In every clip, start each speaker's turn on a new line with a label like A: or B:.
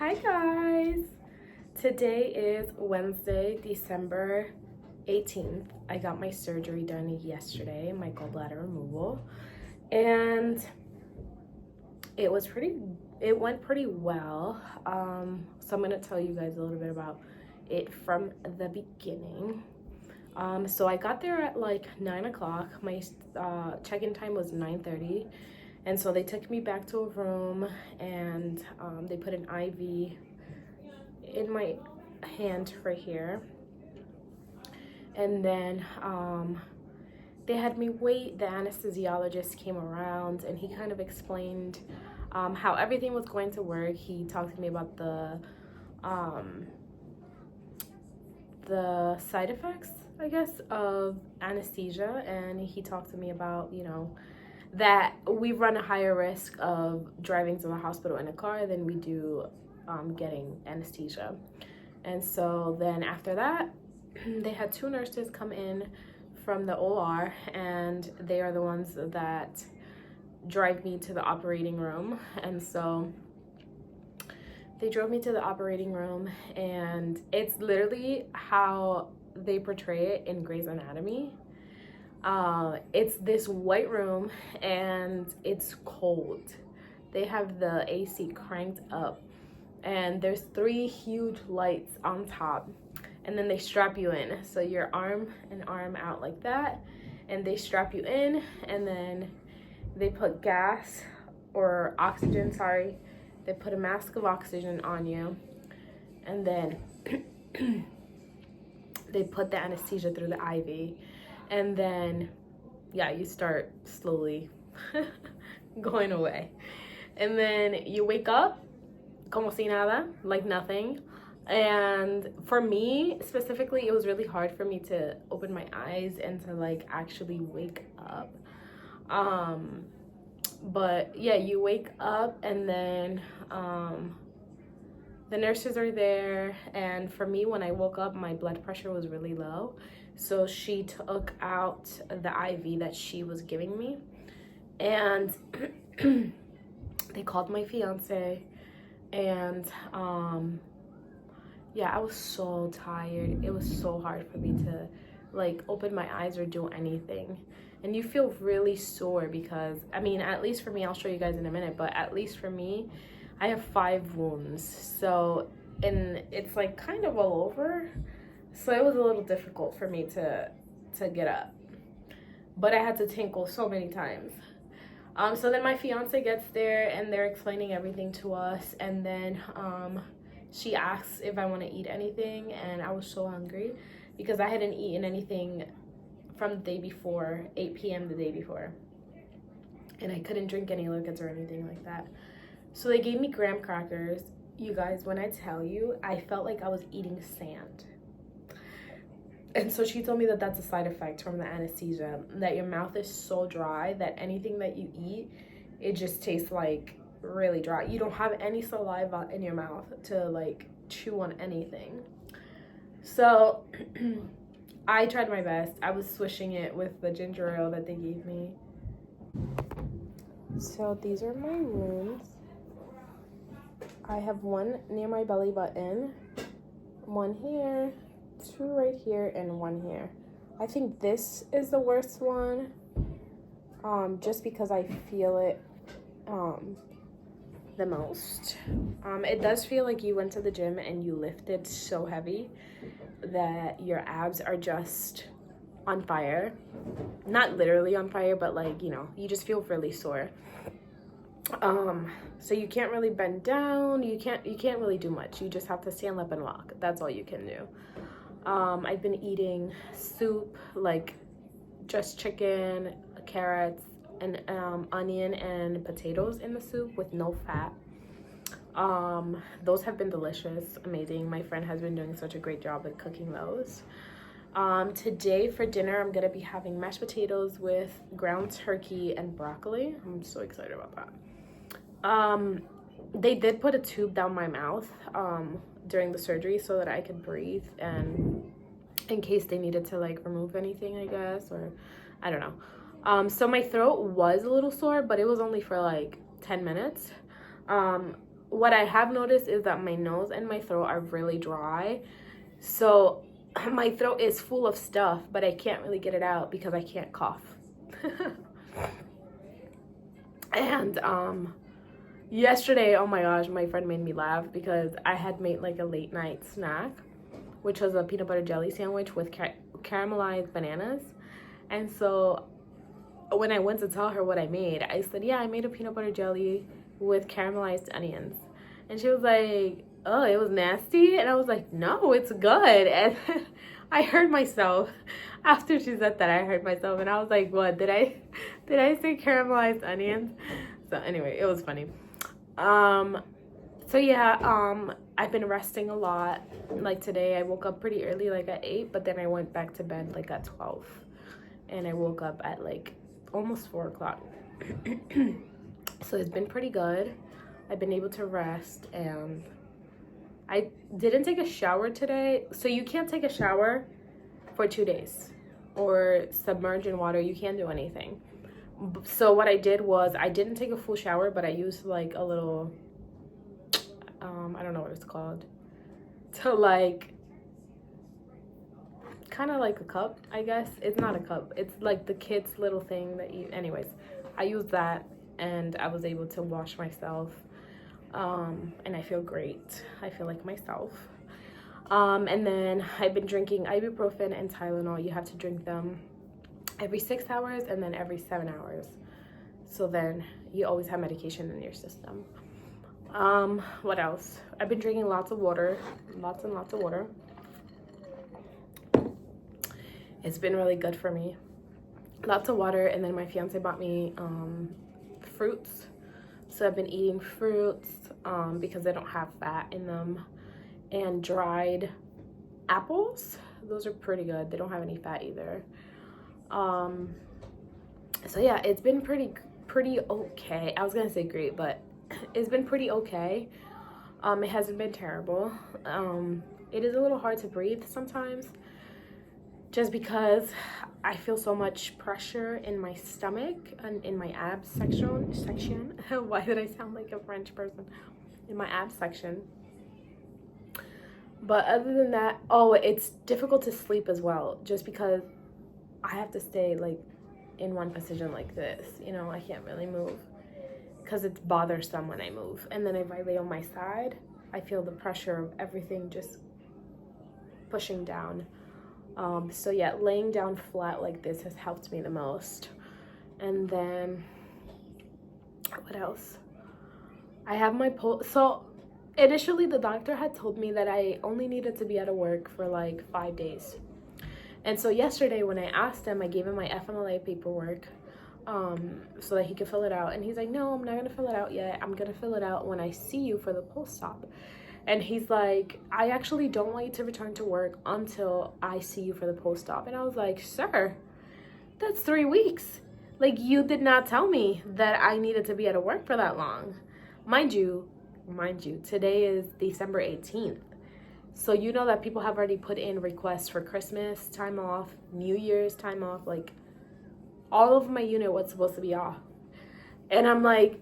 A: Hi guys! Today is Wednesday, December 18th. I got my surgery done yesterday, my gallbladder removal, and it went pretty well. So I'm gonna tell you guys a little bit about it from the beginning. So I got there at like 9 o'clock. My check-in time was 9:30. And so they took me back to a room and they put an IV in my hand right here. And then they had me wait. The anesthesiologist came around and he kind of explained how everything was going to work. He talked to me about the side effects, I guess, of anesthesia. And he talked to me about, that we run a higher risk of driving to the hospital in a car than we do getting anesthesia. And so then after that, they had two nurses come in from the OR, and they are the ones that drive me to the operating room. And so they drove me to the operating room, and it's literally how they portray it in Grey's Anatomy. It's this white room and it's cold. They have the AC cranked up and there's three huge lights on top, and then they strap you in. So your arm and arm out like that, and they strap you in, and then they put gas or oxygen, sorry. They put a mask of oxygen on you, and then they put the anesthesia through the IV. And then, yeah, you start slowly going away. And then you wake up, como si nada, like nothing. And for me, specifically, it was really hard for me to open my eyes and to, like, actually wake up. But, yeah, you wake up, and then the nurses are there. And for me, when I woke up, my blood pressure was really low. So she took out the IV that she was giving me, and they called my fiance, and yeah, I was so tired. It was so hard for me to like open my eyes or do anything. And you feel really sore because, I mean, at least for me, I'll show you guys in a minute, but at least for me, I have 5 wounds. So, and it's like kind of all over. So it was a little difficult for me to get up, but I had to tinkle so many times. So then my fiance gets there and they're explaining everything to us, and then she asks if I want to eat anything, and I was so hungry because I hadn't eaten anything from the day before, 8 p.m. the day before, and I couldn't drink any liquids or anything like that. So they gave me graham crackers. You guys, when I tell you, I felt like I was eating sand. And so she told me that that's a side effect from the anesthesia, that your mouth is so dry that anything that you eat, it just tastes like really dry. You don't have any saliva in your mouth to like chew on anything. So I tried my best. I was swishing it with the ginger ale that they gave me. So these are my wounds. I have one near my belly button, one here, 2 right here, and 1 here. I think this is the worst one, just because I feel it the most. It does feel like you went to the gym and you lifted so heavy that your abs are just on fire. Not literally on fire, but like, you just feel really sore. So you can't really bend down, you can't really do much. You just have to stand up and walk. That's all you can do. I've been eating soup, like just chicken, carrots, and onion and potatoes in the soup with no fat. Those have been delicious, amazing. My friend has been doing such a great job at cooking those. Today for dinner, I'm gonna be having mashed potatoes with ground turkey and broccoli. I'm so excited about that. They did put a tube down my mouth during the surgery so that I could breathe, and in case they needed to like remove anything, I guess, or I don't know. So my throat was a little sore, but it was only for like 10 minutes. what I have noticed is that my nose and my throat are really dry. So my throat is full of stuff, but I can't really get it out because I can't cough. And yesterday, oh my gosh, my friend made me laugh because I had made like a late night snack, which was a peanut butter jelly sandwich with caramelized bananas. And so when I went to tell her what I made, I said, yeah, I made a peanut butter jelly with caramelized onions. And she was like, oh, it was nasty? And I was like, no, it's good. And I heard myself. After she said that, I heard myself. And I was like, what? Did I say caramelized onions? So anyway, it was funny. So yeah, I've been resting a lot. Like today, I woke up pretty early, like at 8. But then I went back to bed like at 12. And I woke up at like almost 4 o'clock. So it's been pretty good. I've been able to rest, and I didn't take a shower today. So you can't take a shower for 2 days or submerge in water. You can't do anything. So what I did was I didn't take a full shower, but I used like a little I don't know what it's called, to like kind of like a cup, I guess. It's not a cup, it's like the kids little thing that you, anyways, I used that and I was able to wash myself, and I feel great. I feel like myself. And then I've been drinking ibuprofen and Tylenol. You have to drink them every 6 hours and then every 7 hours, so then you always have medication in your system. What else? I've been drinking lots of water, lots and lots of water. It's been really good for me. Lots of water. And then my fiance bought me fruits. So I've been eating fruits because they don't have fat in them. And dried apples. Those are pretty good. They don't have any fat either. So yeah, it's been pretty okay. I was gonna say great, but it's been pretty okay. It hasn't been terrible. It is a little hard to breathe sometimes, just because I feel so much pressure in my stomach and in my abs section. Why did I sound like a French person? In my abs section. But other than that, oh, it's difficult to sleep as well, just because I have to stay like in one position like this. You know, I can't really move because it's bothersome when I move. And then if I lay on my side, I feel the pressure of everything just pushing down. So yeah, laying down flat like this has helped me the most. And then what else? I have my so initially the doctor had told me that I only needed to be out of work for like 5 days. And so yesterday when I asked him, I gave him my FMLA paperwork so that he could fill it out. And he's like, no, I'm not gonna fill it out yet. I'm gonna fill it out when I see you for the post-op. And he's like, I actually don't want you to return to work until I see you for the post-op. And I was like, sir, that's 3 weeks. Like, you did not tell me that I needed to be out of work for that long. Mind you, today is December 18th. So you know that people have already put in requests for Christmas time off, New Year's time off. Like, all of my unit was supposed to be off. And I'm like,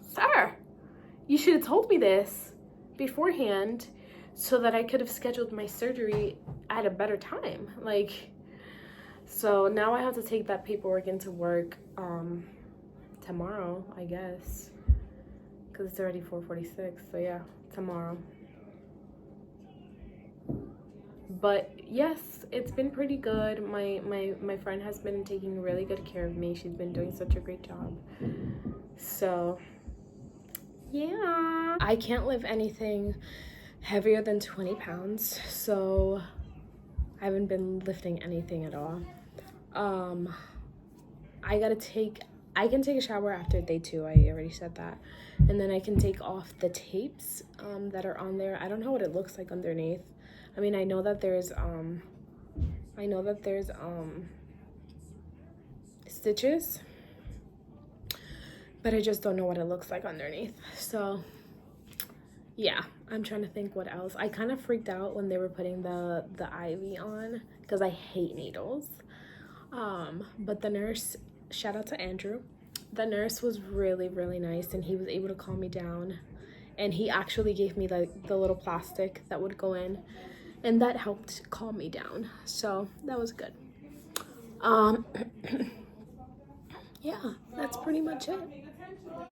A: sir, you should have told me this beforehand so that I could have scheduled my surgery at a better time. Like, so now I have to take that paperwork into work tomorrow, I guess, because it's already 4:46. So yeah, tomorrow. But yes, it's been pretty good. My friend has been taking really good care of me. She's been doing such a great job. So yeah, I can't lift anything heavier than 20 pounds, so I haven't been lifting anything at all. I can take a shower after day 2. I already said that. And then I can take off the tapes that are on there. I don't know what it looks like underneath. I mean, I know that there's stitches, but I just don't know what it looks like underneath. So yeah, I'm trying to think what else. I kind of freaked out when they were putting the IV on because I hate needles. But the nurse, shout out to Andrew, the nurse was really, really nice, and he was able to calm me down. And he actually gave me like the little plastic that would go in, and that helped calm me down. So that was good. Yeah, that's pretty much it.